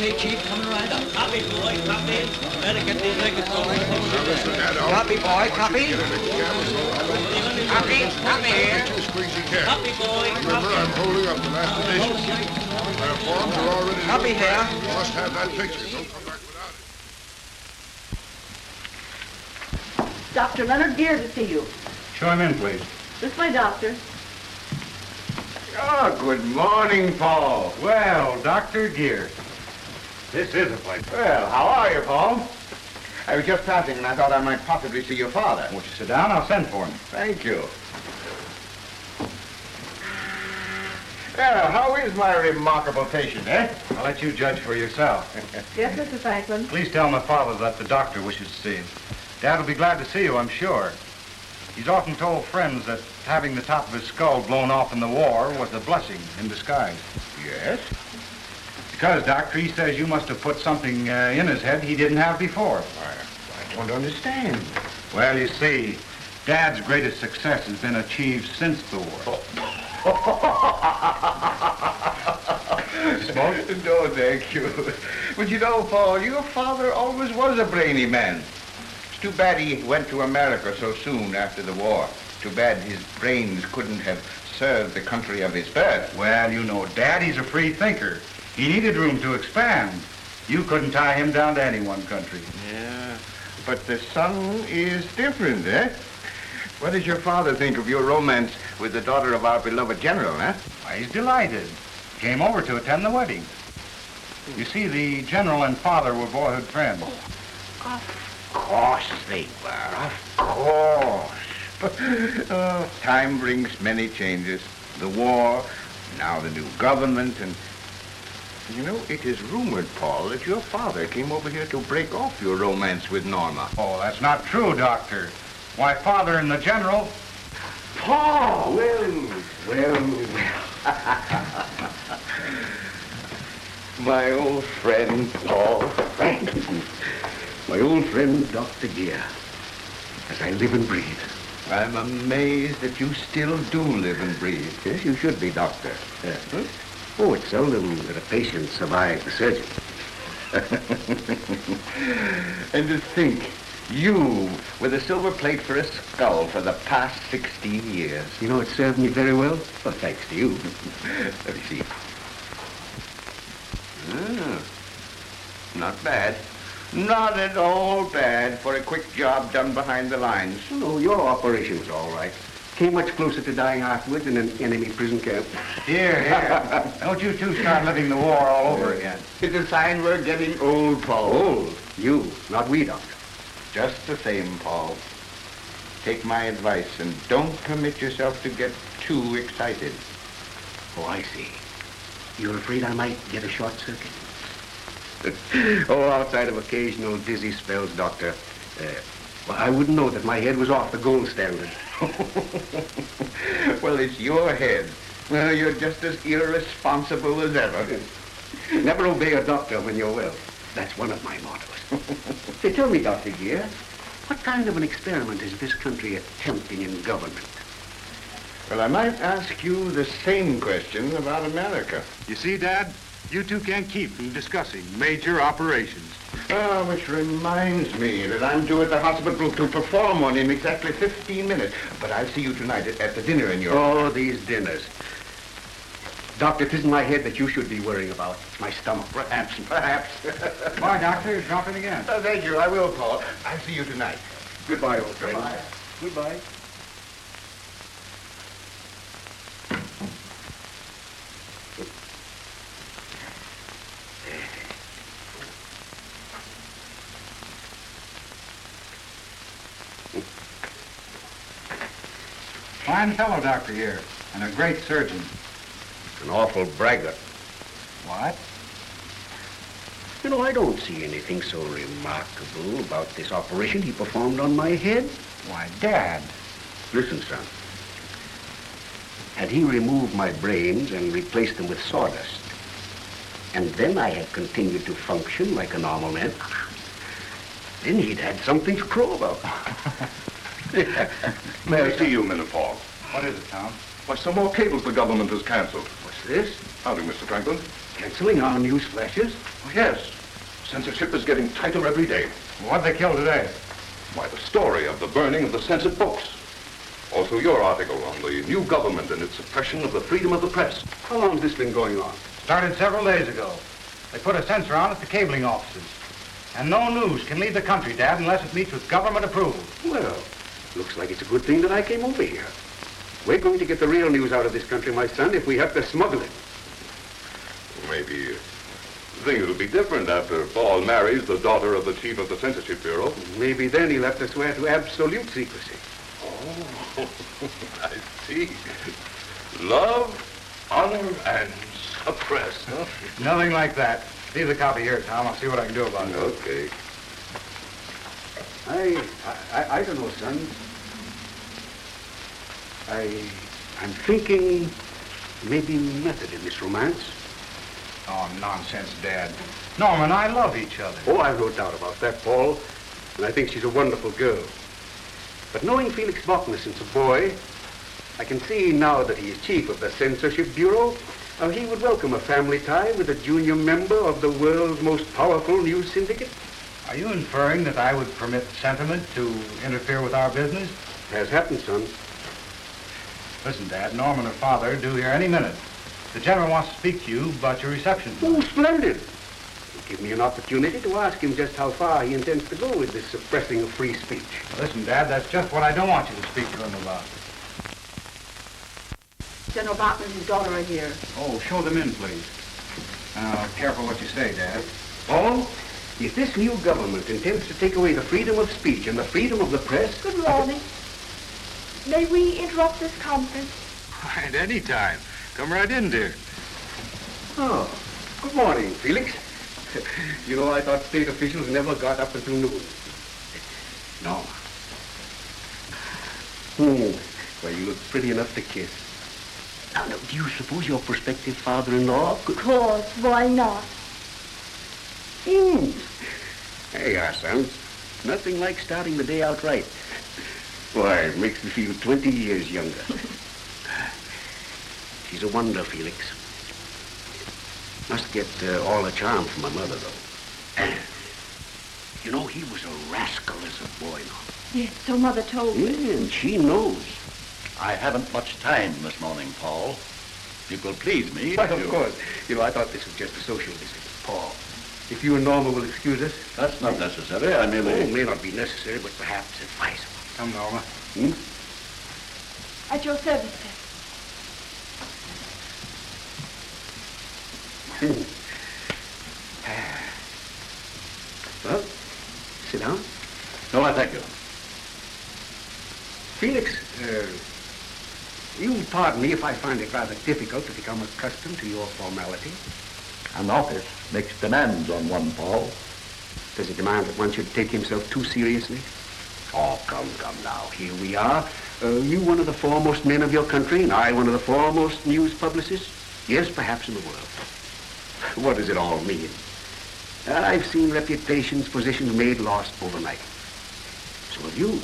Okay, Chief, coming right up. Copy, boy, copy. Better get these records going. Copy, boy, copy. Copy, copy here. Copy, boy, Remember, I'm holding up the last edition. Their forms are already... Copy here. You must have that picture. Don't come back without it. Dr. Leonard Gear to see you. Show him in, please. This is my doctor. Oh, good morning, Paul. Well, Dr. Gear. This is a place. Well, how are you, Paul? I was just passing and I thought I might possibly see your father. Won't you sit down? I'll send for him. Thank you. Well, how is my remarkable patient, eh? I'll let you judge for yourself. Yes, Mr. Franklin. Please tell my father that the doctor wishes to see him. Dad will be glad to see you, I'm sure. He's often told friends that having the top of his skull blown off in the war was a blessing in disguise. Yes? Because, Doctor, he says you must have put something in his head he didn't have before. I don't understand. Well, you see, Dad's greatest success has been achieved since the war. Smoke? No, thank you. But you know, Paul, your father always was a brainy man. It's too bad he went to America so soon after the war. Too bad his brains couldn't have served the country of his birth. Well, you know, Dad, he's a free thinker. He needed room to expand. You couldn't tie him down to any one country. Yeah, but the son is different, eh? What does your father think of your romance with the daughter of our beloved general, eh? Why, he's delighted. Came over to attend the wedding. You see, the general and father were boyhood friends. Of course they were, of course. Oh, time brings many changes. The war, now the new government, and... You know, it is rumored, Paul, that your father came over here to break off your romance with Norma. Oh, that's not true, Doctor. Why, father and the general... Paul! Well. My old friend, Paul Franklin. My old friend, Dr. Gear. As I live and breathe. I'm amazed that you still do live and breathe. Yes, you should be, Doctor. Oh, it's seldom that a patient survives the surgery. And to think, you with a silver plate for a skull for the past 16 years. You know, it served me very well. Well, thanks to you. Let me see. Not bad. Not at all bad for a quick job done behind the lines. No, your operation was all right. Came much closer to dying afterwards in an enemy prison camp. Here. Don't you two start living the war all over again. It's a sign we're getting old, Paul. Old? You, not we, Doctor. Just the same, Paul. Take my advice and don't permit yourself to get too excited. Oh, I see. You're afraid I might get a short circuit? Oh, outside of occasional dizzy spells, Doctor. Well, I wouldn't know that my head was off the gold standard. Well, it's your head. Well, you're just as irresponsible as ever. Never obey a doctor when you're well. That's one of my mottos. Say, tell me, Dr. Gear, what kind of an experiment is this country attempting in government? Well, I might ask you the same question about America. You see, Dad, you two can't keep from discussing major operations. Oh, which reminds me that I'm due at the hospital to perform one in exactly 15 minutes. But I'll see you tonight at the dinner in your... Oh, these dinners. Doctor, it isn't my head that you should be worrying about. It's my stomach. Perhaps. Why, Doctor, you're dropping again. Oh, thank you. I will, Paul. I'll see you tonight. Goodbye, old friend. Goodbye. Goodbye. Fine fellow, Doctor, here, and a great surgeon. An awful braggart. What? You know, I don't see anything so remarkable about this operation he performed on my head. Why, Dad. Listen, son. Had he removed my brains and replaced them with sawdust, and then I had continued to function like a normal man, then he'd had something to crow about. May I see you a minute, Paul? What is it, Tom? Why, some more cables the government has canceled. What's this? Howdy, Mr. Franklin. canceling our news flashes? Oh, yes. Censorship is getting tighter every day. What'd they kill today? Why, the story of the burning of the censored books. Also your article on the new government and its suppression of the freedom of the press. How long has this been going on? Started several days ago. They put a censor on at the cabling offices. And no news can leave the country, Dad, unless it meets with government approval. Well, looks like it's a good thing that I came over here. We're going to get the real news out of this country, my son, if we have to smuggle it. Maybe things will be different after Paul marries the daughter of the chief of the censorship bureau. Maybe then he'll have to swear to absolute secrecy. Oh, I see. Love, honor, and suppress, huh? Nothing like that. Leave the copy here, Tom. I'll see what I can do about it. Okay. I don't know, son. I'm thinking maybe method in this romance. Oh, nonsense, Dad. Norma and I love each other. Oh, I've no doubt about that, Paul. And I think she's a wonderful girl. But knowing Felix Faulkner since a boy, I can see now that he is chief of the Censorship Bureau, how he would welcome a family tie with a junior member of the world's most powerful news syndicate. Are you inferring that I would permit sentiment to interfere with our business? Has happened, son. Listen, Dad, Norma and her father are due here any minute. The general wants to speak to you about your reception. Oh, splendid. It'll give me an opportunity to ask him just how far he intends to go with this suppressing of free speech. Listen, Dad, that's just what I don't want you to speak to him about. General Bachman and his daughter are here. Oh, show them in, please. Now, careful what you say, Dad. Paul, if this new government intends to take away the freedom of speech and the freedom of the press... Good morning. May we interrupt this conference? At any time. Come right in, dear. Oh, good morning, Felix. You know, I thought state officials never got up until noon. No. Well, you look pretty enough to kiss. Now, do you suppose your prospective father-in-law could... Of course, why not? There you are, son. Nothing like starting the day out right. Why, it makes me feel 20 years younger. She's a wonder, Felix. Must get all the charm from my mother, though. You know, he was a rascal as a boy now. Yes, so Mother told me. Yeah, and she knows. I haven't much time this morning, Paul. It will please me. Why, of course. You know, I thought this was just a social visit. Paul, if you and Norma will excuse us. That's not necessary. I merely... It may not be necessary, but perhaps advisable. Come, Norma. At your service, sir. Well, sit down. No, I thank you. Felix, you'll pardon me if I find it rather difficult to become accustomed to your formality. An office makes demands on one, Paul. Does it demand that one should take himself too seriously? Oh, come now. Here we are. You one of the foremost men of your country, and I one of the foremost news publicists. Yes, perhaps in the world. What does it all mean? I've seen reputations, positions made, lost overnight. So have you.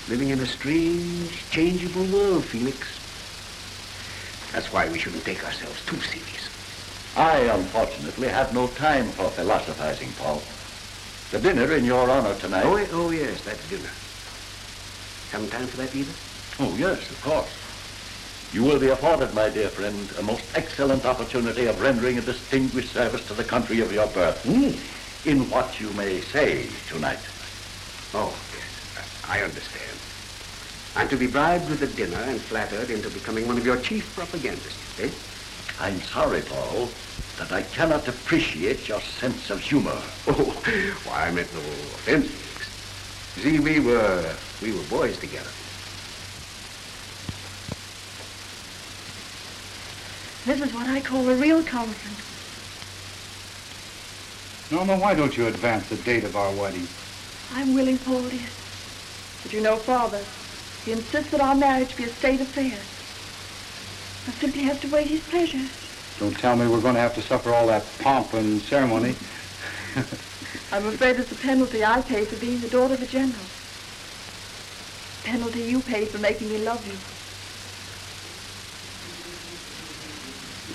Living in a strange, changeable world, Felix. That's why we shouldn't take ourselves too seriously. I, unfortunately, have no time for philosophizing, Paul. The dinner in your honor tonight... Oh, yes, that's dinner. Haven't time for that either? Oh, yes, of course. You will be afforded, my dear friend, a most excellent opportunity of rendering a distinguished service to the country of your birth. In what you may say tonight. Oh, yes, I understand. I'm to be bribed with a dinner and flattered into becoming one of your chief propagandists, eh? I'm sorry, Paul, that I cannot appreciate your sense of humor. Oh, well, I meant no offense, Felix. See, we were boys together. This is what I call a real conference. Norma, why don't you advance the date of our wedding? I'm willing, Paul, dear. But you know, Father, he insists that our marriage be a state affair. I simply have to wait his pleasure. Don't tell me we're going to have to suffer all that pomp and ceremony. I'm afraid it's a penalty I pay for being the daughter of a general. Penalty you pay for making me love you.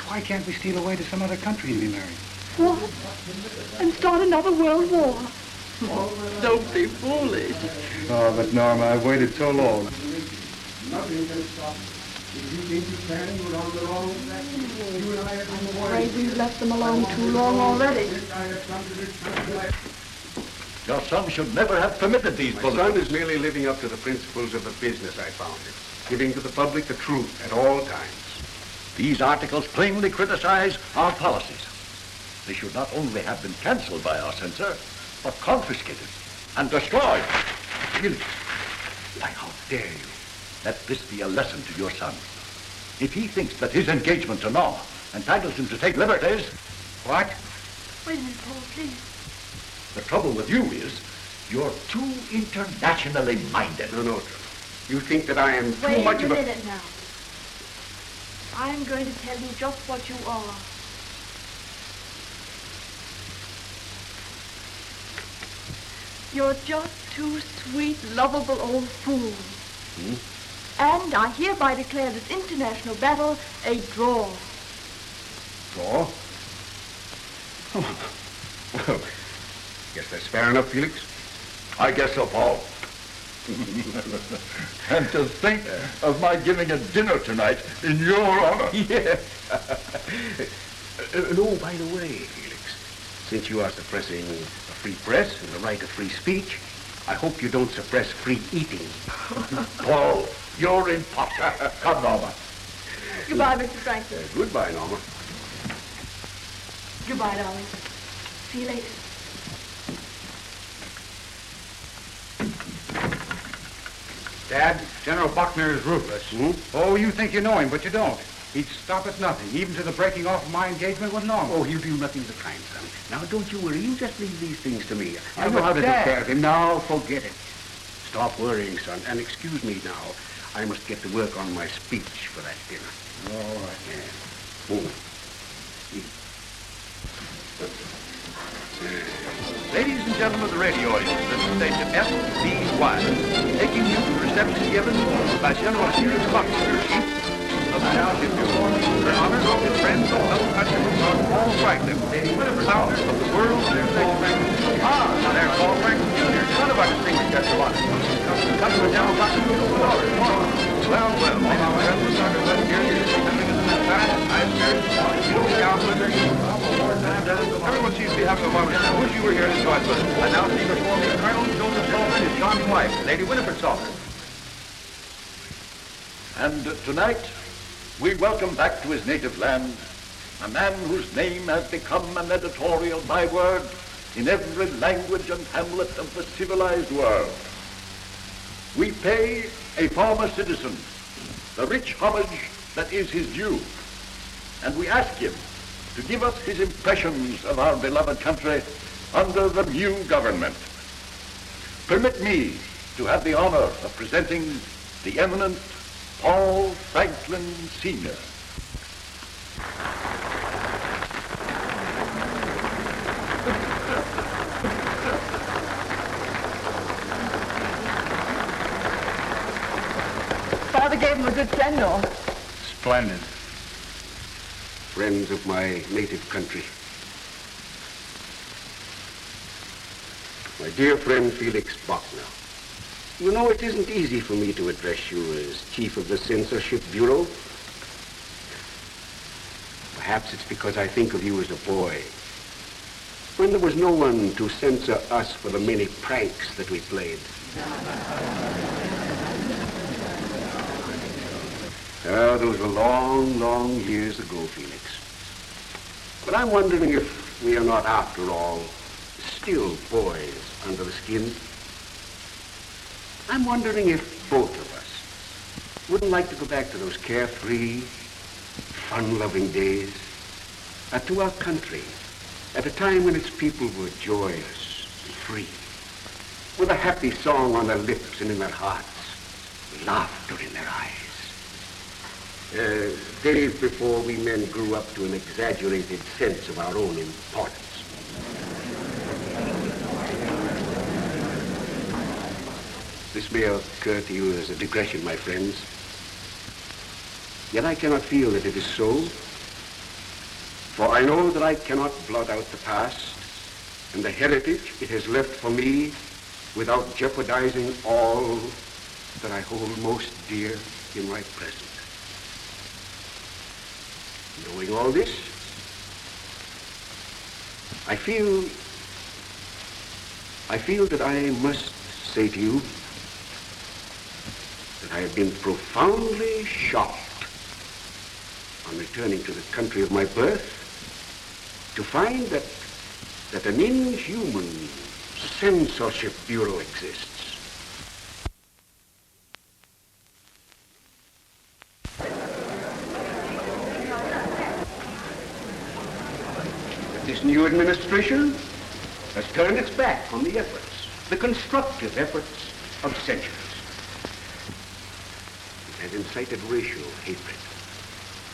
Why can't we steal away to some other country and be married? What? And start another world war? Don't be foolish. Oh, but Norma, I've waited so long. I'm afraid we've left them alone too long already. Your son should never have permitted these My bulletins. son is merely living up to the principles of the business I founded, giving to the public the truth at all times. These articles plainly criticize our policies. They should not only have been cancelled by our censor, but confiscated and destroyed. Felix, why, how dare you? Let this be a lesson to your son. If he thinks that his engagement to Norma entitles him to take liberties, What? Wait a minute, Paul, please. the trouble with you is you're too internationally minded. No, Trevor. You think that I am too Wait much a of a... minute now. I'm going to tell you just what you are. You're just two sweet, lovable old fools. And I hereby declare this international battle a draw. Draw? Well, guess that's fair enough, Felix. I guess so, Paul. And to think of my giving a dinner tonight in your honor. Yes. No, by the way, Felix, since you are suppressing a free press and the right of free speech, I hope you don't suppress free eating. Paul, you're impossible. Come, Norma. Goodbye, Mr. Franklin. Goodbye, Norma. Goodbye, darling. See you later. Dad, General Buckner is ruthless. Oh, you think you know him, but you don't. He'd stop at nothing, even to the breaking off of my engagement with Norma. Oh, he'll do nothing of the kind, son. Now, don't you worry. You just leave these things to me. I Yeah, know but how to Dad- take care of him. Now, forget it. Stop worrying, son. And excuse me now. I must get to work on my speech for that dinner. All right. Yeah. Move. Ladies and gentlemen of the radio audience, this is station FB1, taking you to the reception given by General Felix Buckner, Chief of the Township Bureau, in honor of his friends and fellow countrymen, Paul Franklin, founder of the World Newspaper Magazine. Ah, there's Paul Franklin Jr., son of our distinguished guest of honor. Cousin General Buckner, well, ladies and gentlemen, here is the I experienced you down with her. Everyone seems to be having a moment now. Wish you were here to join us. Announcing before me Colonel Joseph Salter and his charming wife, Lady Winifred Salter. And tonight, we welcome back to his native land a man whose name has become an editorial byword in every language and hamlet of the civilized world. We pay a former citizen the rich homage that is his due, and we ask him to give us his impressions of our beloved country under the new government. Permit me to have the honor of presenting the eminent Paul Franklin Sr. Father gave him a good send-off. Splendid. Friends of my native country. My dear friend Felix Buckner, you know it isn't easy for me to address you as Chief of the Censorship Bureau. Perhaps it's because I think of you as a boy, when there was no one to censor us for the many pranks that we played. Those were long, long years ago, Felix. But I'm wondering if we are not, after all, still boys under the skin. I'm wondering if both of us wouldn't like to go back to those carefree, fun-loving days, to our country, at a time when its people were joyous and free, with a happy song on their lips and in their hearts, laughter in their eyes. Days before we men grew up to an exaggerated sense of our own importance. This may occur to you as a digression, my friends. Yet I cannot feel that it is so, For I know that I cannot blot out the past and the heritage it has left for me without jeopardizing all that I hold most dear in my present. Knowing all this, I feel that I must say to you that I have been profoundly shocked on returning to the country of my birth to find that an inhuman censorship bureau exists. That this new administration has turned its back on the efforts, the constructive efforts of centuries. It has incited racial hatred,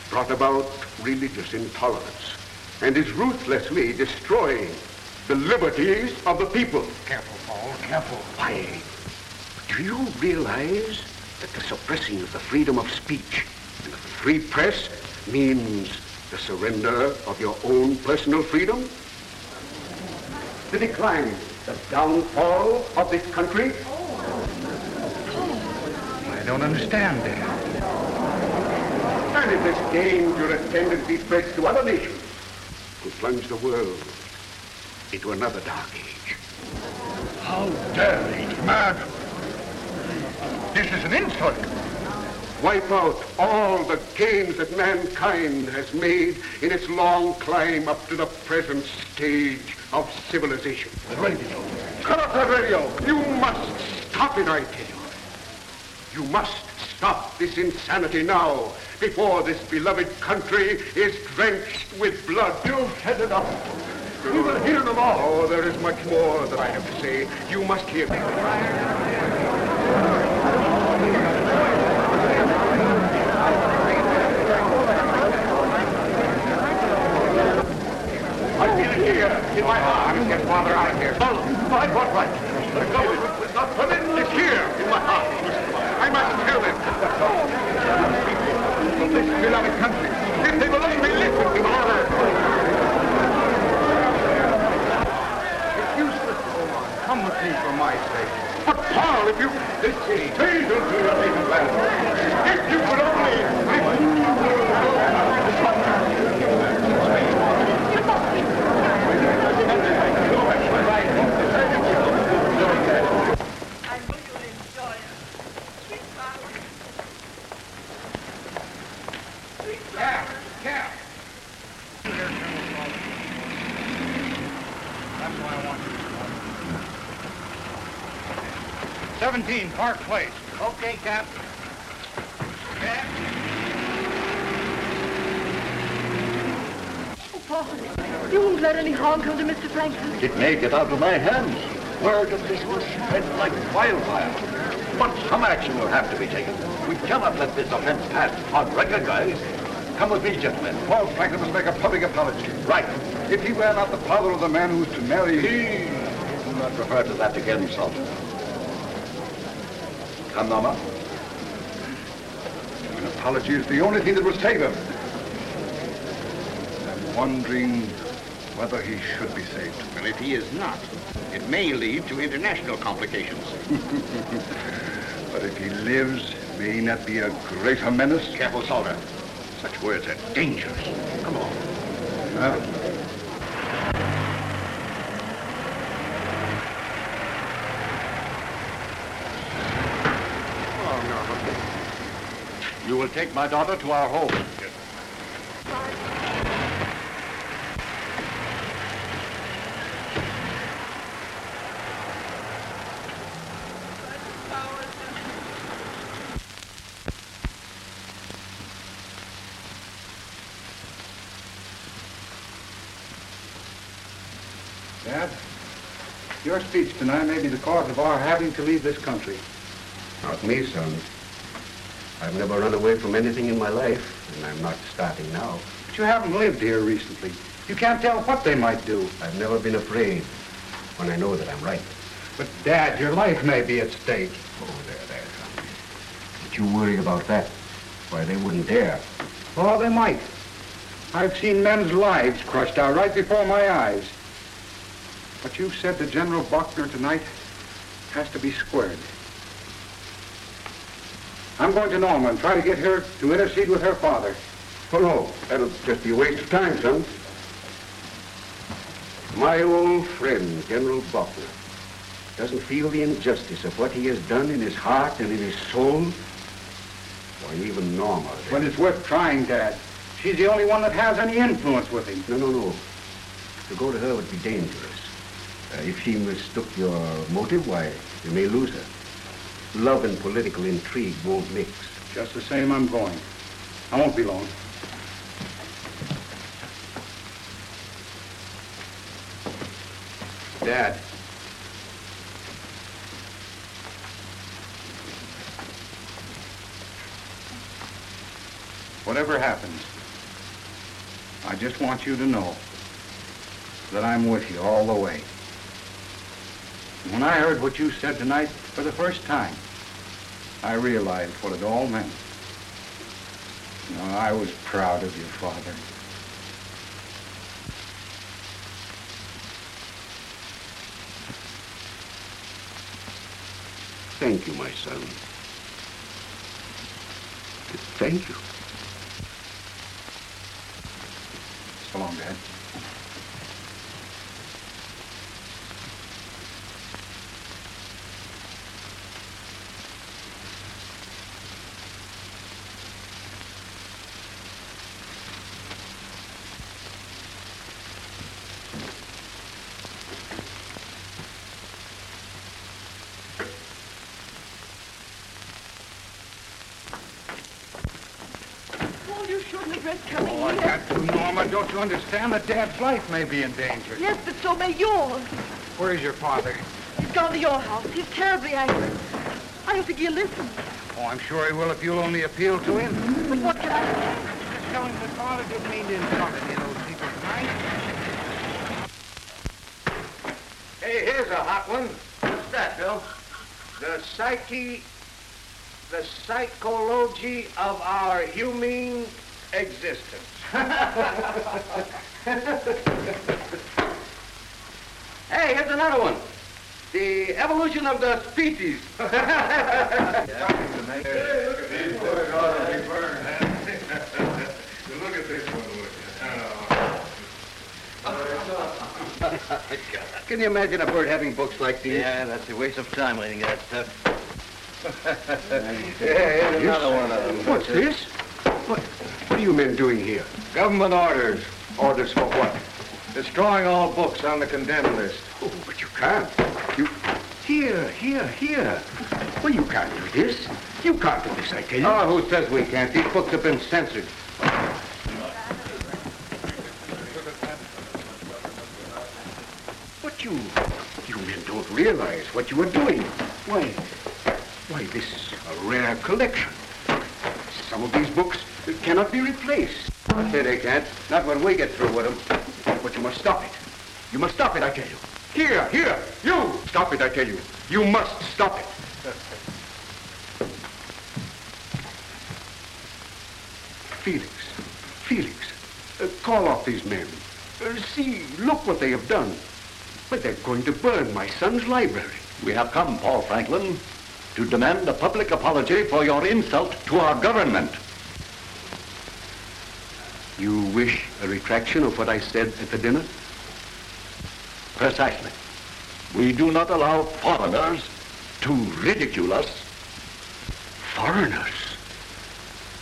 brought about religious intolerance, and is ruthlessly destroying the liberties of the people. Careful, Paul, careful. Why, do you realize that the suppressing of the freedom of speech and of the free press means the surrender of your own personal freedom? The decline, the downfall of this country? I don't understand, Dad. And if this dangerous tendency spreads to other nations, will plunge the world into another dark age. How dare he, mad? This is an insult. Wipe out all the gains that mankind has made in its long climb up to the present stage of civilization. The radio. Cut off that radio! You must stop it, I tell you. You must stop this insanity now, before this beloved country is drenched with blood. You've said enough. We will hear them all. Oh, there is much more that I have to say. You must hear me. I feel it here, in my heart. Get father out of here. Oh, by what right? The government will not permit it here, in my heart. I must tell them. Of this beloved country. If they will only listen to me. It's useless to go on. Come with me for my sake. But Paul, if you... Stay until your native land. If you would only... Cap! That's why I want you. 17 Park Place. Okay, Cap. Oh, Paul, you won't let any harm come to Mr. Franklin. It may get out of my hands. Word of this will spread like wildfire. But some action will have to be taken. We cannot let this offense pass unrecognized. Come with me, gentlemen. Paul Franklin must make a public apology. Right. If he were not the father of the man who was to marry... Please do not refer to that again, Sultan. Come, Norma. An apology is the only thing that will save him. I'm wondering whether he should be saved. Well, if he is not, it may lead to international complications. But if he lives, may he not be a greater menace? Careful, Salter. Such words are dangerous. Come on. You will take my daughter to our home. Dad, your speech tonight may be the cause of our having to leave this country. Not me, son. I've never run away from anything in my life, and I'm not starting now. But you haven't lived here recently. You can't tell what they might do. I've never been afraid when I know that I'm right. But, Dad, your life may be at stake. Oh, there, son. Don't you worry about that. Why, they wouldn't dare. Oh, they might. I've seen men's lives crushed out right before my eyes. What you said to General Buckner tonight has to be squared. I'm going to Norma and try to get her to intercede with her father. Oh, no. That'll just be a waste of time, son. My old friend, General Buckner, doesn't feel the injustice of what he has done in his heart and in his soul. Why, even Norma... But it's worth trying, Dad. She's the only one that has any influence with him. No. To go to her would be dangerous. If she mistook your motive, why, you may lose her. Love and political intrigue won't mix. Just the same, I'm going. I won't be long. Dad. Whatever happens, I just want you to know that I'm with you all the way. When I heard what you said tonight for the first time, I realized what it all meant. I was proud of you, Father. Thank you, my son. Thank you. So long, Dad. Coming here. Got to, Norma. Don't you understand that Dad's life may be in danger? Yes, but so may yours. Where's your father? He's gone to your house. He's terribly angry. I don't think he'll listen. Oh, I'm sure he will if you'll only appeal to him. But what can I do? Just tell him that Father didn't mean to insult any of those people tonight. Hey, here's a hot one. What's that, Bill? The psychology of our human existence. Hey, here's another one. The evolution of the species. Look at this one. Can you imagine a bird having books like these? Yeah, that's a waste of time reading that stuff. Here's another one of them. What's this? What are you men doing here? Government orders. Orders for what? Destroying all books on the condemned list. Oh, but you can't. Here. Well, you can't do this. You can't do this, I tell you. Oh, who says we can't? These books have been censored. But you men don't realize what you are doing. Why, this is a rare collection. Some of these books cannot be replaced. I say they can't. Not when we get through with them. But you must stop it. You must stop it, I tell you. Here, you! Stop it, I tell you. You must stop it. Felix, call off these men. See, look what they have done. But they're going to burn my son's library. We have come, Paul Franklin, to demand a public apology for your insult to our government. You wish a retraction of what I said at the dinner? Precisely. We do not allow foreigners to ridicule us. Foreigners?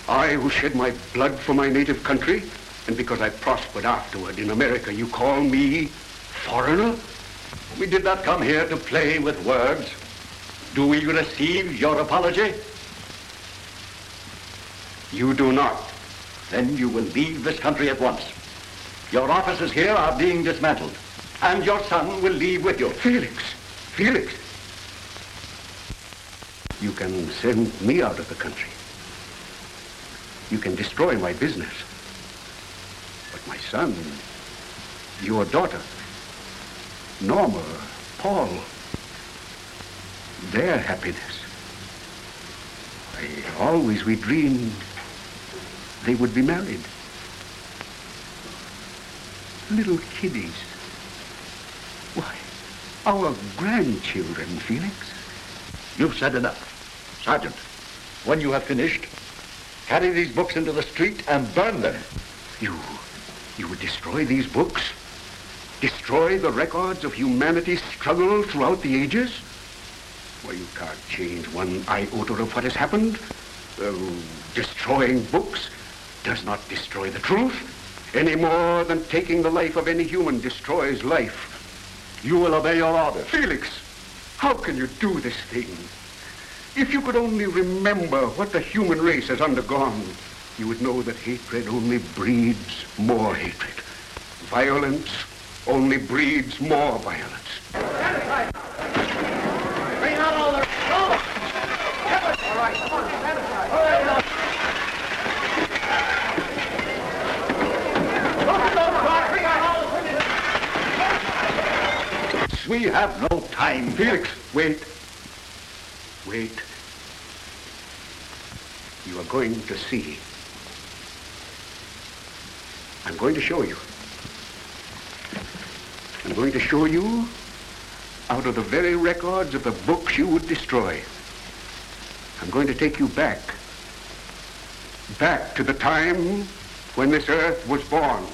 I who shed my blood for my native country, and because I prospered afterward in America, you call me foreigner? We did not come here to play with words. Do we receive your apology? You do not. Then you will leave this country at once. Your offices here are being dismantled, and your son will leave with you. Felix! You can send me out of the country. You can destroy my business. But my son, your daughter, Norma, Paul, their happiness. We dreamed they would be married. little kiddies. Why, our grandchildren, Felix. You've said enough. Sergeant, when you have finished, carry these books into the street and burn them. You would destroy these books? Destroy the records of humanity's struggle throughout the ages? Well, you can't change one iota of what has happened. Destroying books does not destroy the truth, any more than taking the life of any human destroys life. You will obey your orders. Felix, how can you do this thing? If you could only remember what the human race has undergone, you would know that hatred only breeds more hatred. Violence only breeds more violence. Bring out all the... All right, come on, stand aside. We have no time. Felix, wait. Wait. You are going to see. I'm going to show you. I'm going to show you out of the very records of the books you would destroy. I'm going to take you back to the time when this earth was born.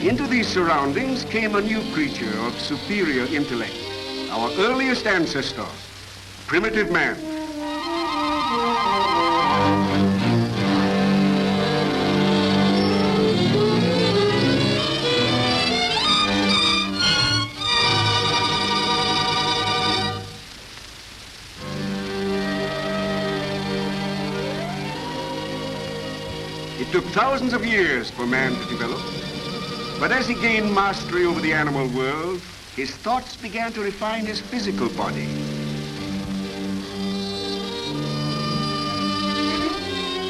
Into these surroundings came a new creature of superior intellect, our earliest ancestor, primitive man. It took thousands of years for man to develop. But as he gained mastery over the animal world, his thoughts began to refine his physical body.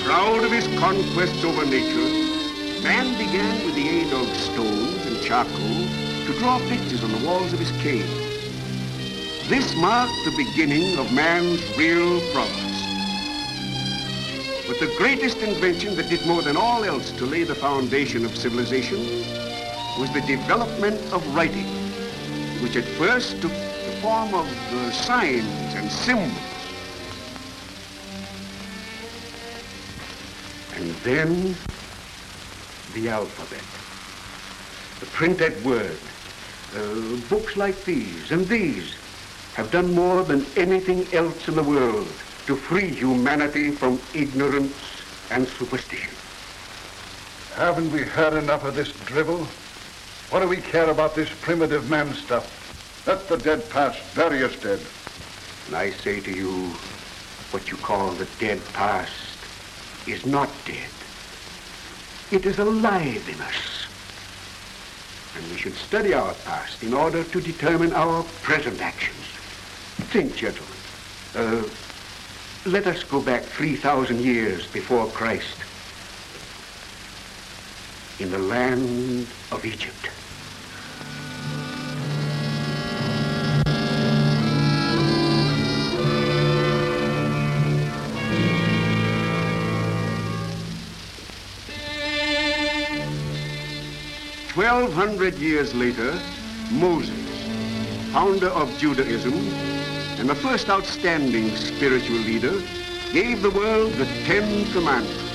Proud of his conquests over nature, man began with the aid of stones and charcoal to draw pictures on the walls of his cave. This marked the beginning of man's real progress. But the greatest invention that did more than all else to lay the foundation of civilization was the development of writing, which at first took the form of signs and symbols. And then the alphabet, the printed word, Books like these and these have done more than anything else in the world to free humanity from ignorance and superstition. Haven't we heard enough of this drivel? What do we care about this primitive man stuff? Let the dead past bury its dead. And I say to you, what you call the dead past is not dead. It is alive in us. And we should study our past in order to determine our present actions. Think, gentlemen. Let us go back 3,000 years before Christ in the land of Egypt. "1,200 years later, Moses, founder of Judaism and the first outstanding spiritual leader, gave the world the 10 Commandments.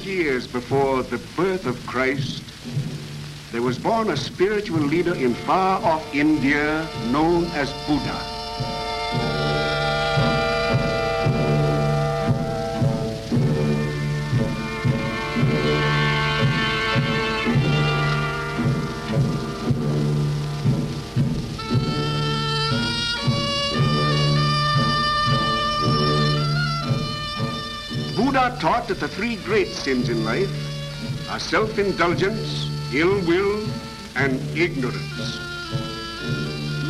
Years before the birth of Christ, there was born a spiritual leader in far-off India known as Buddha. Buddha taught that the 3 great sins in life are self-indulgence, ill will, and ignorance.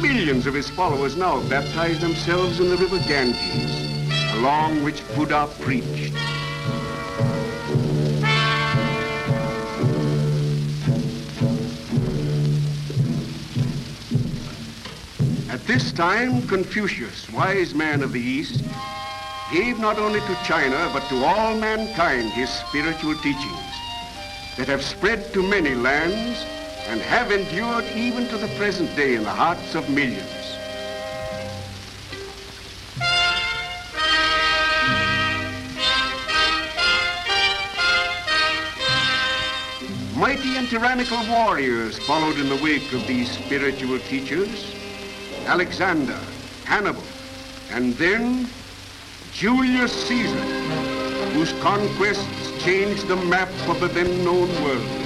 Millions of his followers now baptize themselves in the river Ganges, along which Buddha preached. At this time, Confucius, wise man of the East, gave not only to China, but to all mankind his spiritual teachings that have spread to many lands and have endured even to the present day in the hearts of millions. Mighty and tyrannical warriors followed in the wake of these spiritual teachers: Alexander, Hannibal, and then Julius Caesar, whose conquests changed the map of the then-known world.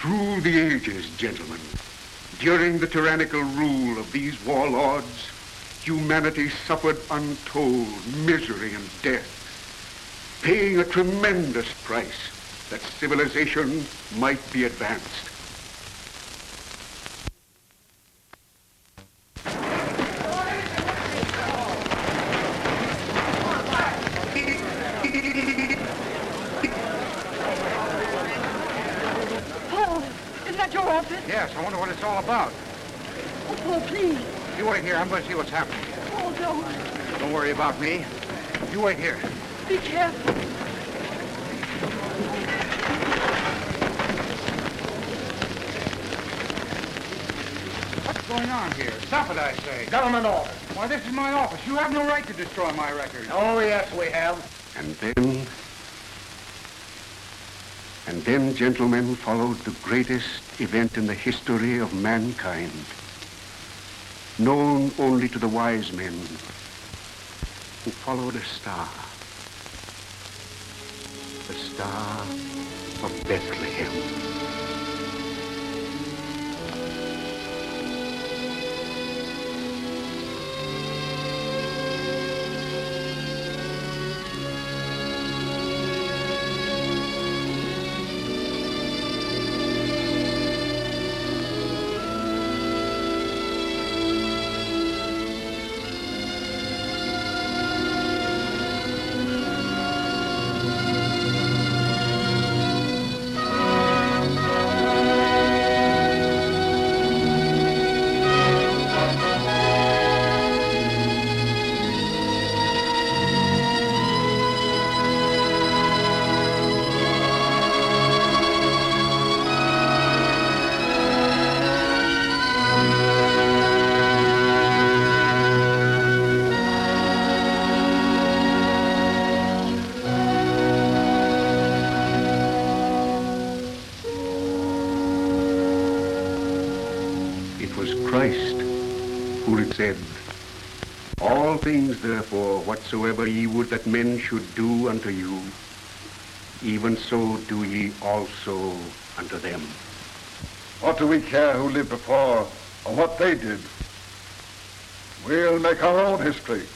Through the ages, gentlemen, during the tyrannical rule of these warlords, humanity suffered untold misery and death, paying a tremendous price that civilization might be advanced. Yes, I wonder what it's all about. Oh, Paul, please. You wait here. I'm going to see what's happening. Paul, don't. Don't worry about me. You wait here. Be careful. What's going on here? Stop it, I say. Government order. Why, this is my office. You have no right to destroy my records. Oh, yes, we have. And then, gentlemen, followed the greatest event in the history of mankind, known only to the wise men who followed a star of Bethlehem. Christ, who had said, "All things, therefore, whatsoever ye would that men should do unto you, even so do ye also unto them." What do we care who lived before or what they did? We'll make our own history.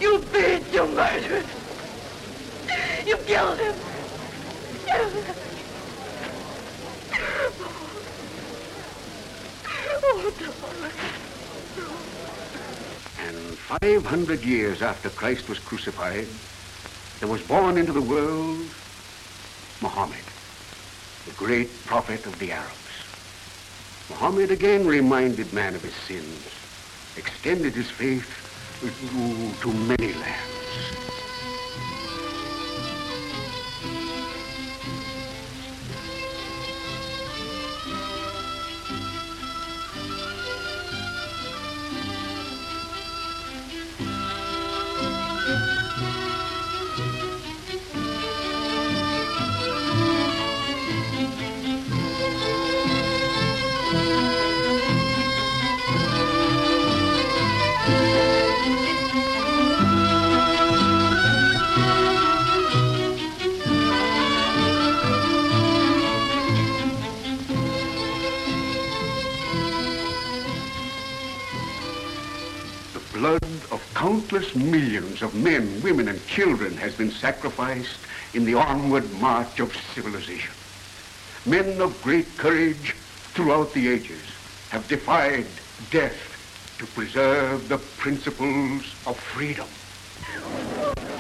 You beat, you murdered. You killed him. Oh, darling. And 500 years after Christ was crucified, there was born into the world Muhammad, the great prophet of the Arabs. Muhammad again reminded man of his sins, extended his faith to many lands. Blood of countless millions of men, women, and children has been sacrificed in the onward march of civilization. Men of great courage throughout the ages have defied death to preserve the principles of freedom.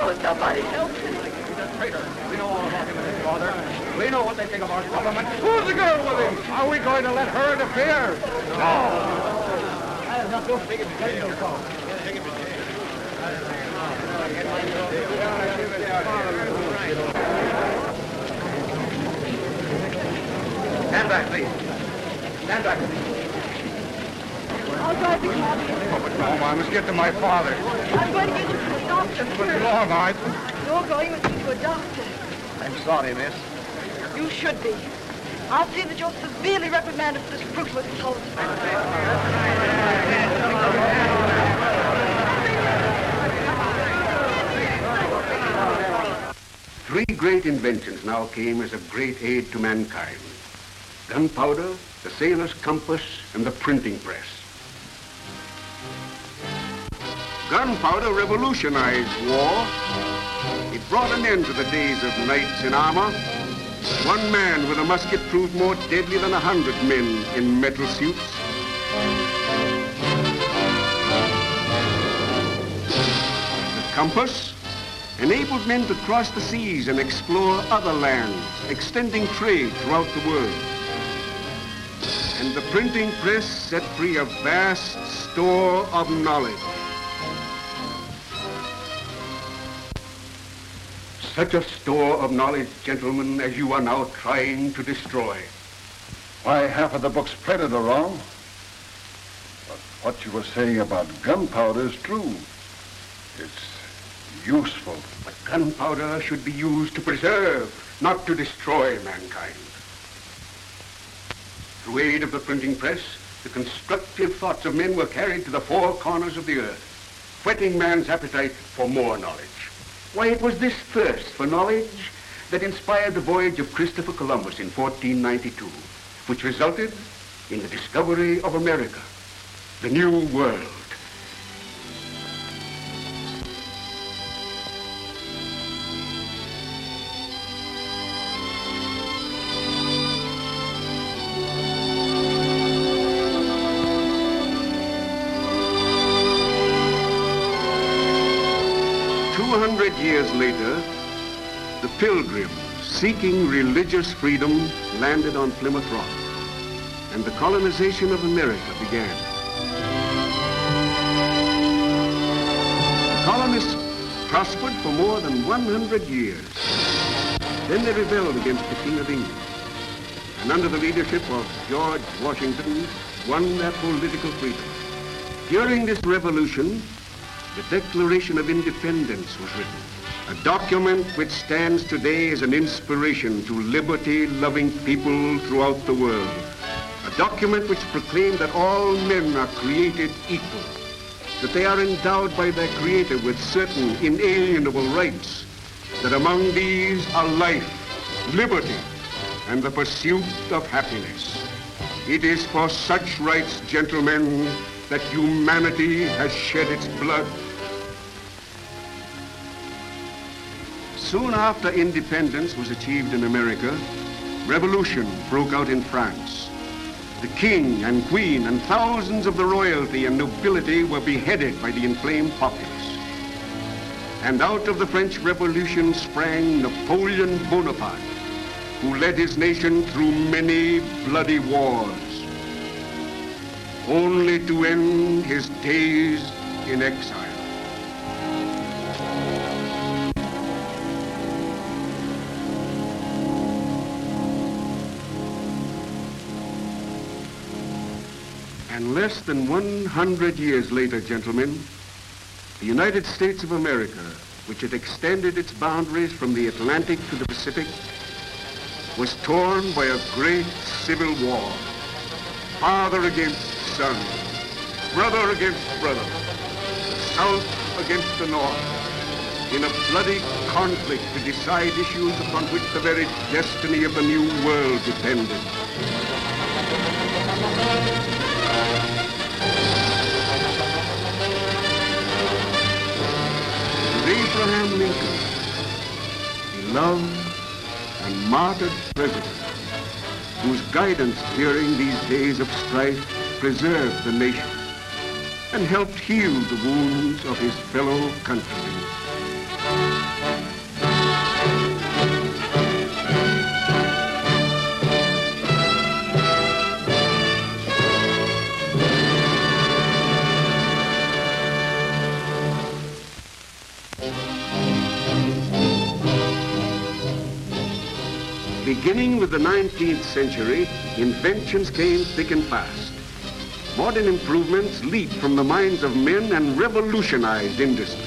Oh, somebody help me. He's a traitor. We know all about him and his father. We know what they think of our government. Who's the girl with him? Are we going to let her interfere? No. Stand back, please. Stand back. I'll drive the cab. I must get to my father. I'm going to get you to a doctor. What's wrong, Arthur? You're going with me to a doctor. I'm sorry, miss. You should be. I'll see that you're severely reprimanded for this fruitless assault. 3 great inventions now came as a great aid to mankind. Gunpowder, the sailor's compass, and the printing press. Gunpowder revolutionized war. It brought an end to the days of knights in armor. One man with a musket proved more deadly than 100 men in metal suits. The compass enabled men to cross the seas and explore other lands, extending trade throughout the world. And the printing press set free a vast store of knowledge. Such a store of knowledge, gentlemen, as you are now trying to destroy. Why, half of the books printed are wrong. But what you were saying about gunpowder is true. It's useful. But gunpowder should be used to preserve, not to destroy mankind. Through aid of the printing press, the constructive thoughts of men were carried to the 4 corners of the earth, whetting man's appetite for more knowledge. Why, it was this thirst for knowledge that inspired the voyage of Christopher Columbus in 1492, which resulted in the discovery of America, the New World. Years later, the Pilgrims, seeking religious freedom, landed on Plymouth Rock, and the colonization of America began. The colonists prospered for more than 100 years. Then they rebelled against the King of England, and under the leadership of George Washington, won their political freedom. During this revolution, the Declaration of Independence was written, a document which stands today as an inspiration to liberty-loving people throughout the world. A document which proclaimed that all men are created equal, that they are endowed by their Creator with certain inalienable rights, that among these are life, liberty, and the pursuit of happiness. It is for such rights, gentlemen, that humanity has shed its blood. Soon after independence was achieved in America, revolution broke out in France. The king and queen and thousands of the royalty and nobility were beheaded by the inflamed populace. And out of the French Revolution sprang Napoleon Bonaparte, who led his nation through many bloody wars, only to end his days in exile. And less than 100 years later, gentlemen, the United States of America, which had extended its boundaries from the Atlantic to the Pacific, was torn by a great civil war. Father against son, brother against brother, the South against the North, in a bloody conflict to decide issues upon which the very destiny of the new world depended. Abraham Lincoln, beloved and martyred president, whose guidance during these days of strife preserved the nation and helped heal the wounds of his fellow countrymen. Beginning with the 19th century, inventions came thick and fast. modern improvements leaped from the minds of men and revolutionized industry.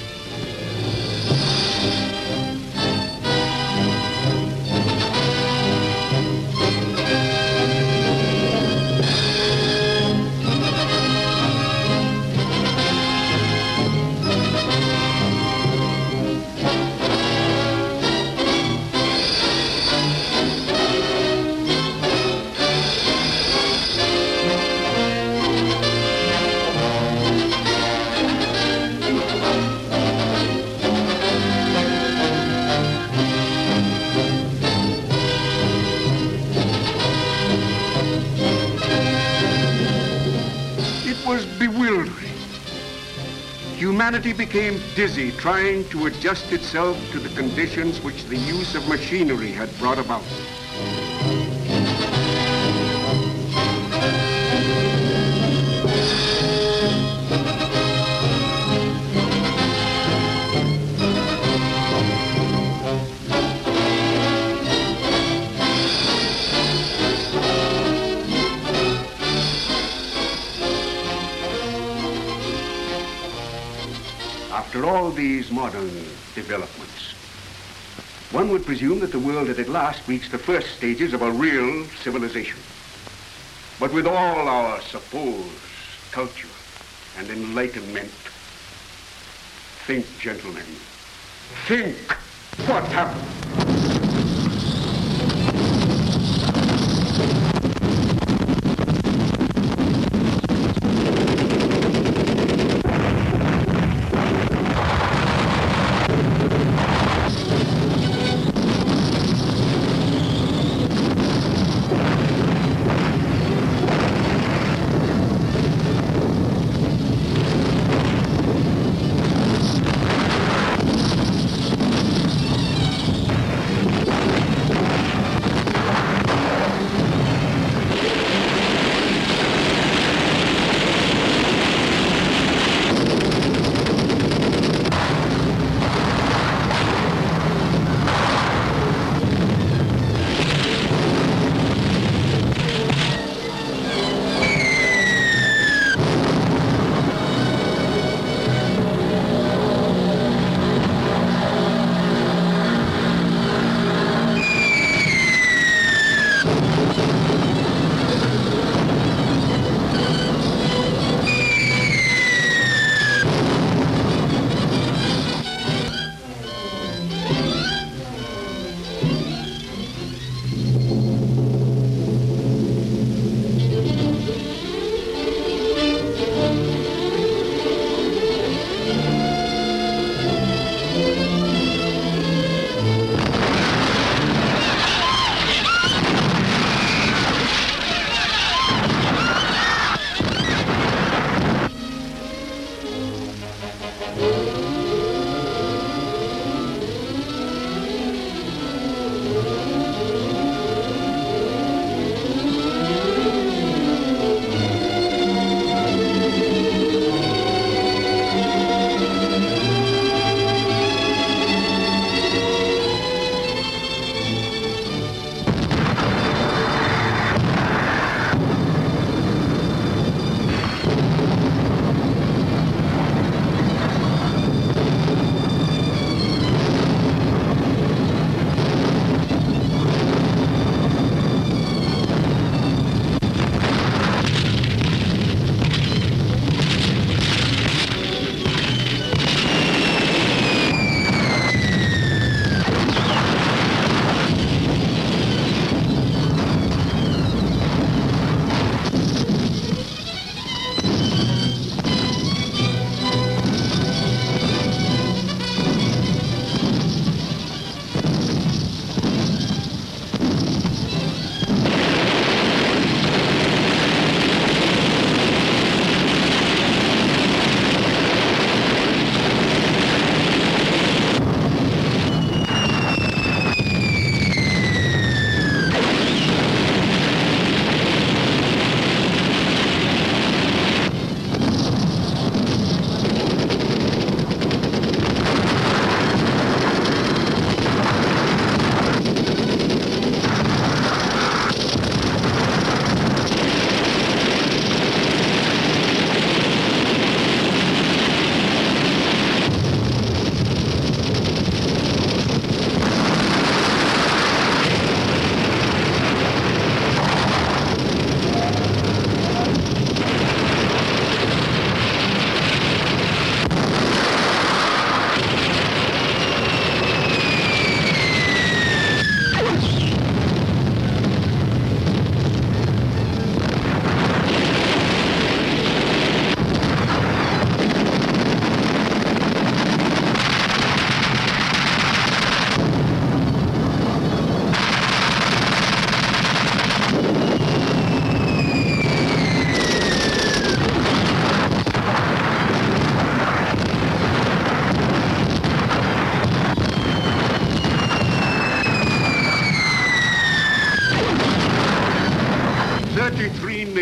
Humanity became dizzy trying to adjust itself to the conditions which the use of machinery had brought about. After all these modern developments, one would presume that the world had at last reached the first stages of a real civilization. But with all our supposed culture and enlightenment, think, gentlemen, think what happened.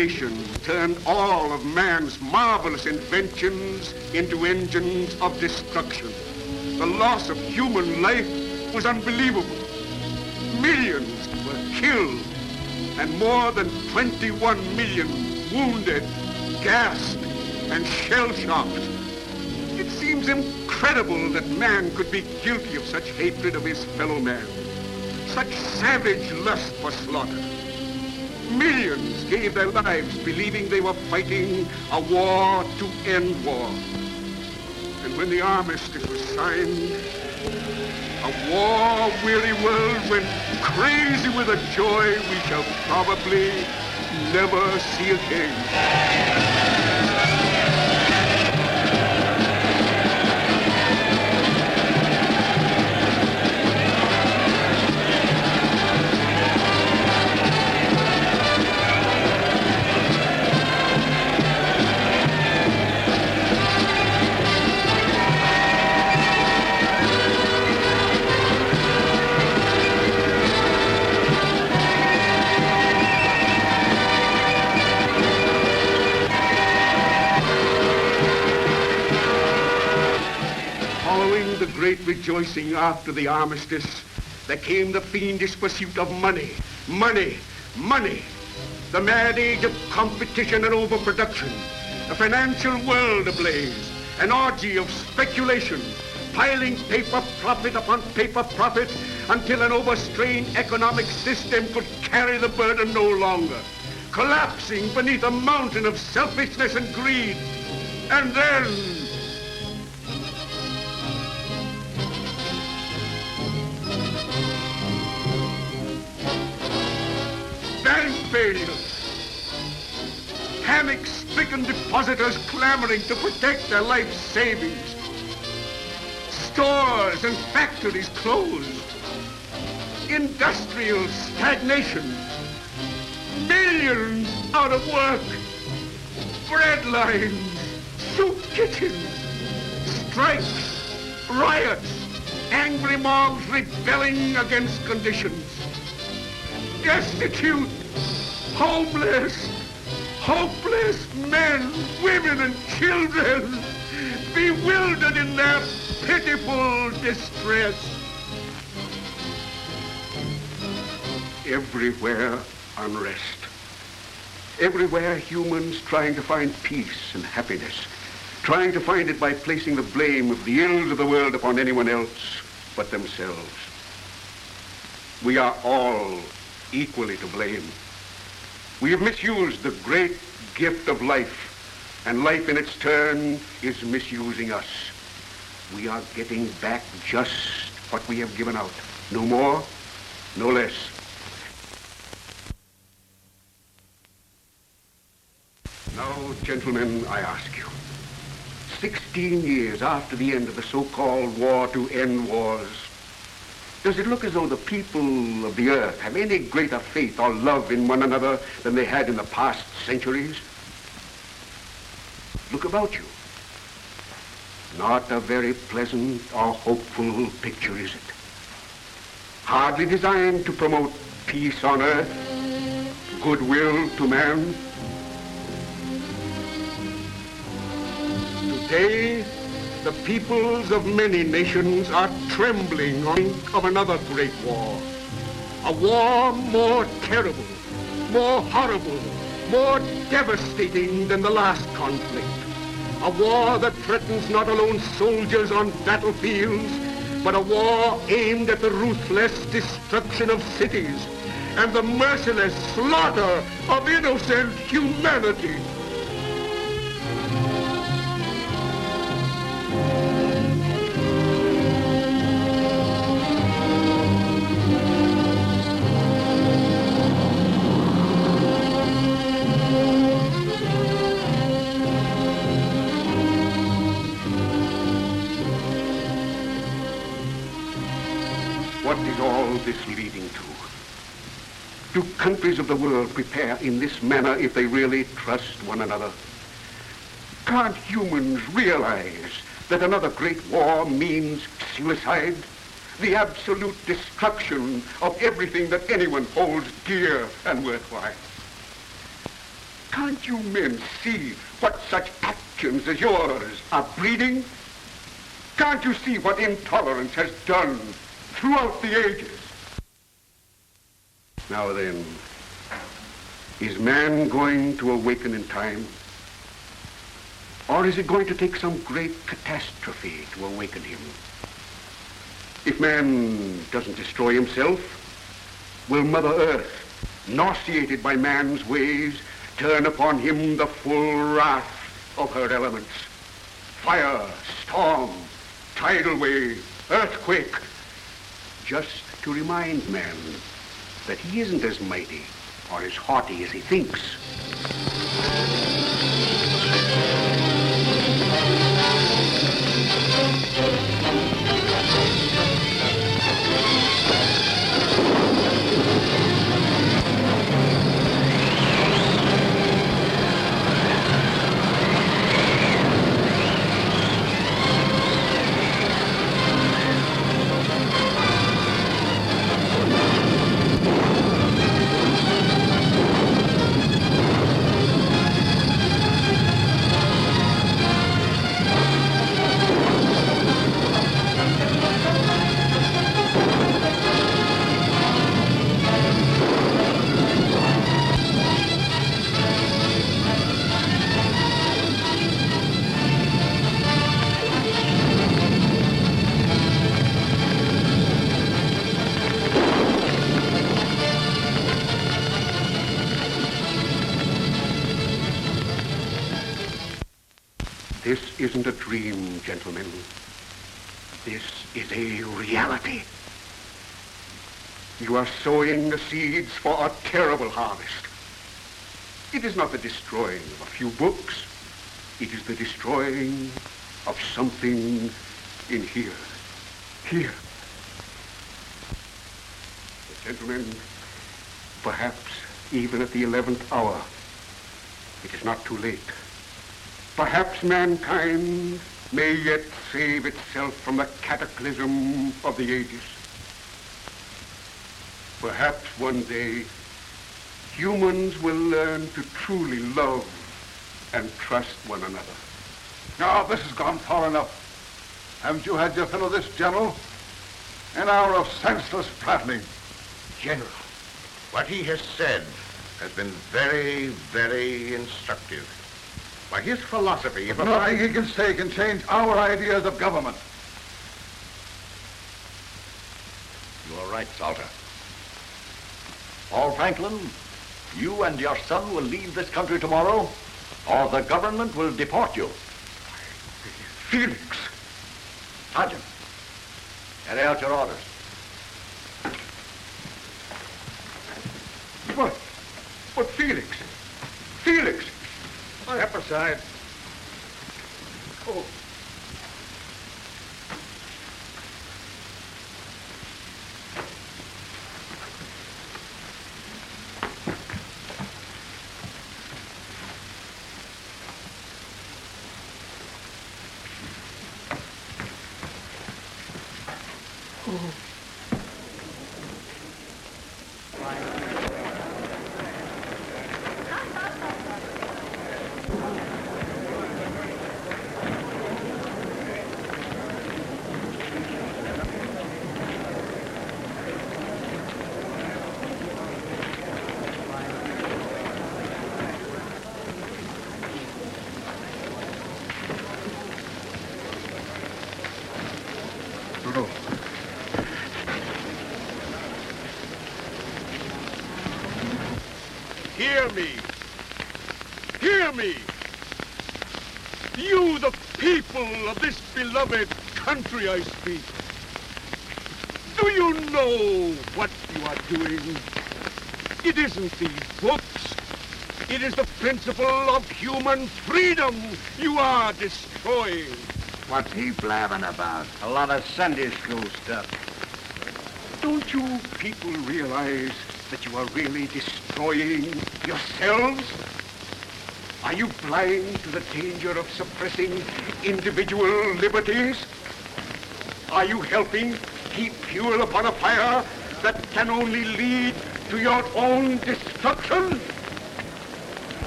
Starvation turned all of man's marvelous inventions into engines of destruction. The loss of human life was unbelievable. Millions were killed and more than 21 million wounded, gassed, and shell-shocked. It seems incredible that man could be guilty of such hatred of his fellow man, such savage lust for slaughter. Millions gave their lives believing they were fighting a war to end war. And when the armistice was signed, a war-weary world went crazy with a joy we shall probably never see again. Great rejoicing after the armistice, there came the fiendish pursuit of money, money, money. The mad age of competition and overproduction, a financial world ablaze, an orgy of speculation, piling paper profit upon paper profit until an overstrained economic system could carry the burden no longer, collapsing beneath a mountain of selfishness and greed. And then bank failures, panic-stricken depositors clamoring to protect their life savings, stores and factories closed, industrial stagnation, millions out of work, bread lines, soup kitchens, strikes, riots, angry mobs rebelling against conditions. Destitute, homeless, hopeless men, women, and children, bewildered in their pitiful distress. Everywhere, unrest. Everywhere, humans trying to find peace and happiness, trying to find it by placing the blame of the ills of the world upon anyone else but themselves. We are all equally to blame. We have misused the great gift of life, and life in its turn is misusing us. We are getting back just what we have given out. No more, no less. Now, gentlemen, I ask you, 16 years after the end of the so-called war to end wars, does it look as though the people of the earth have any greater faith or love in one another than they had in the past centuries? Look about you. Not a very pleasant or hopeful picture, is it? Hardly designed to promote peace on earth, goodwill to man. Today, the peoples of many nations are trembling on the brink of another great war. A war more terrible, more horrible, more devastating than the last conflict. A war that threatens not alone soldiers on battlefields, but a war aimed at the ruthless destruction of cities and the merciless slaughter of innocent humanity. What is all this leading to? Do countries of the world prepare in this manner if they really trust one another? Can't humans realize that another great war means suicide? The absolute destruction of everything that anyone holds dear and worthwhile. Can't you men see what such actions as yours are breeding? Can't you see what intolerance has done throughout the ages? Now then, is man going to awaken in time? Or is it going to take some great catastrophe to awaken him? If man doesn't destroy himself, will Mother Earth, nauseated by man's ways, turn upon him the full wrath of her elements? Fire, storm, tidal wave, earthquake, just to remind man that he isn't as mighty or as haughty as he thinks. This isn't a dream, gentlemen. This is a reality. You are sowing the seeds for a terrible harvest. It is not the destroying of a few books. It is the destroying of something in here. Here. But gentlemen, perhaps even at the 11th hour, it is not too late. Perhaps mankind may yet save itself from the cataclysm of the ages. Perhaps one day, humans will learn to truly love and trust one another. Now, this has gone far enough. Haven't you had your fill of this, General? An hour of senseless prattling. General, what he has said has been very, very instructive. By his philosophy of... Nothing he can say can change our ideas of government. You are right, Salter. Paul Franklin, you and your son will leave this country tomorrow, or the government will deport you. Felix! Sergeant, carry out your orders. But Felix! Felix! Step aside. Oh. Hear me. Hear me. You, the people of this beloved country I speak. Do you know what you are doing? It isn't these books. It is the principle of human freedom you are destroying. What's he blabbing about? A lot of Sunday school stuff. Don't you people realize that you are really destroying yourselves? Are you blind to the danger of suppressing individual liberties? Are you helping heap fuel upon a fire that can only lead to your own destruction?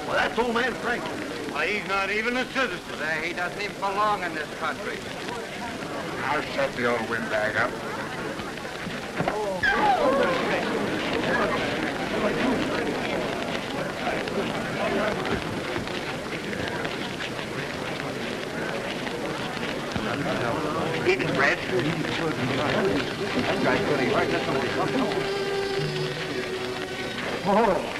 Well, that's old man Franklin. Why, he's not even a citizen. He doesn't even belong in this country. I'll shut the old windbag up. Eat it, Brad. That guy's pretty right. That's what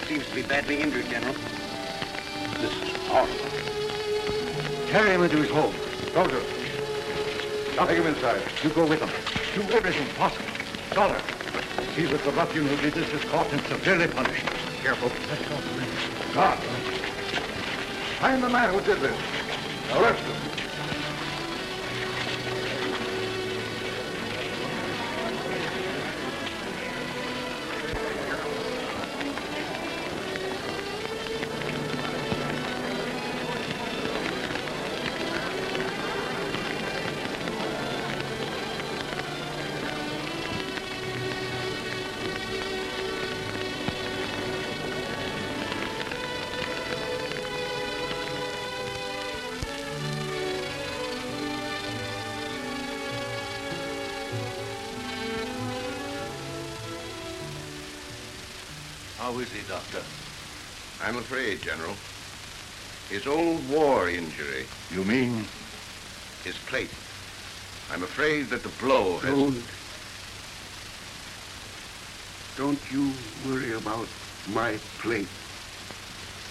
Seems to be badly injured, General. This is horrible. Carry him into his home. Soldier, take him inside. You go with him. Do everything possible. Dollar, see that the ruffian who did this is caught and severely punished. Careful. Let's go. God. Find the man who did this. Arrest him. How is he, Doctor? I'm afraid, General. His old war injury, You mean? his plate. I'm afraid that the blow has... Don't you worry about my plate,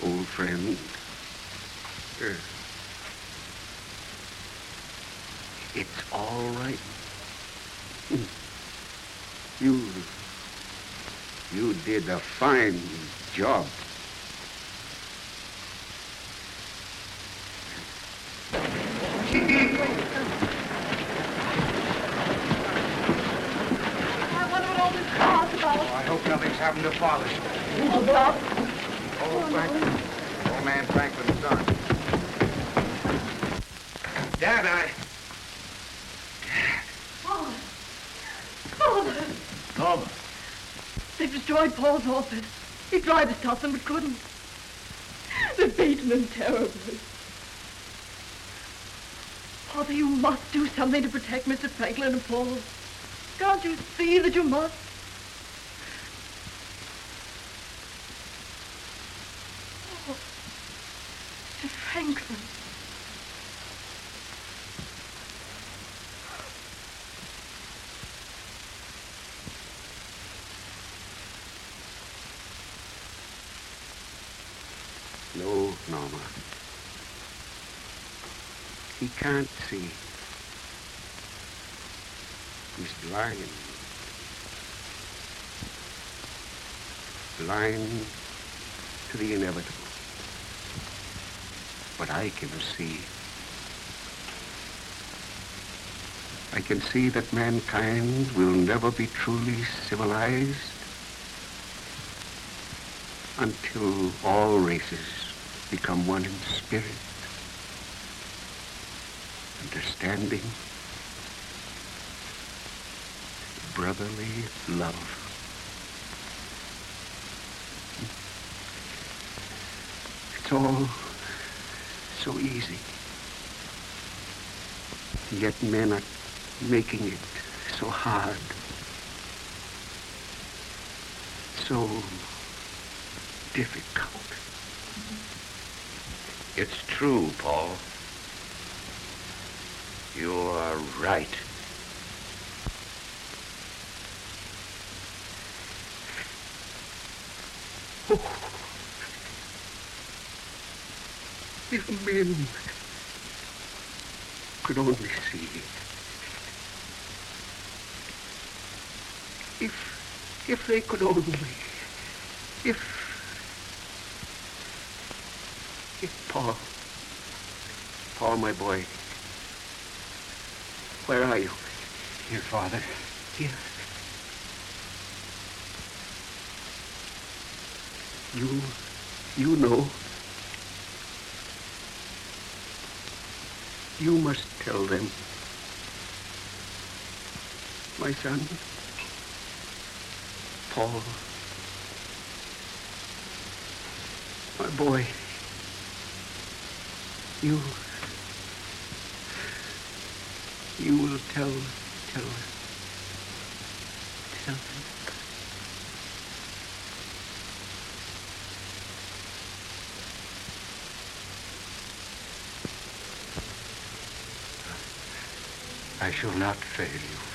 old friend. It's all right. You did a fine job. I wonder what all this car's about. I hope nothing's happened to Father. Oh, Doc. Old Franklin. Old man Franklin's son. Dad, Father. Father. Norma. They've destroyed Paul's office. He tried to stop them, but couldn't. They've beaten him terribly. Father, you must do something to protect Mr. Franklin and Paul. Can't you see that you must? Oh, Mr. Franklin. No, Norma. He can't see. He's blind. Blind to the inevitable. But I can see. I can see that mankind will never be truly civilized until all races become one in spirit, understanding, brotherly love. It's all so easy. Yet men are making it so hard, so difficult. It's true, Paul. You are right. Oh, if men could only see. If they could only, if Paul, my boy, where are you? Here, Father. Here. You know. You must tell them. My son, Paul, my boy, you will tell him. I shall not fail you.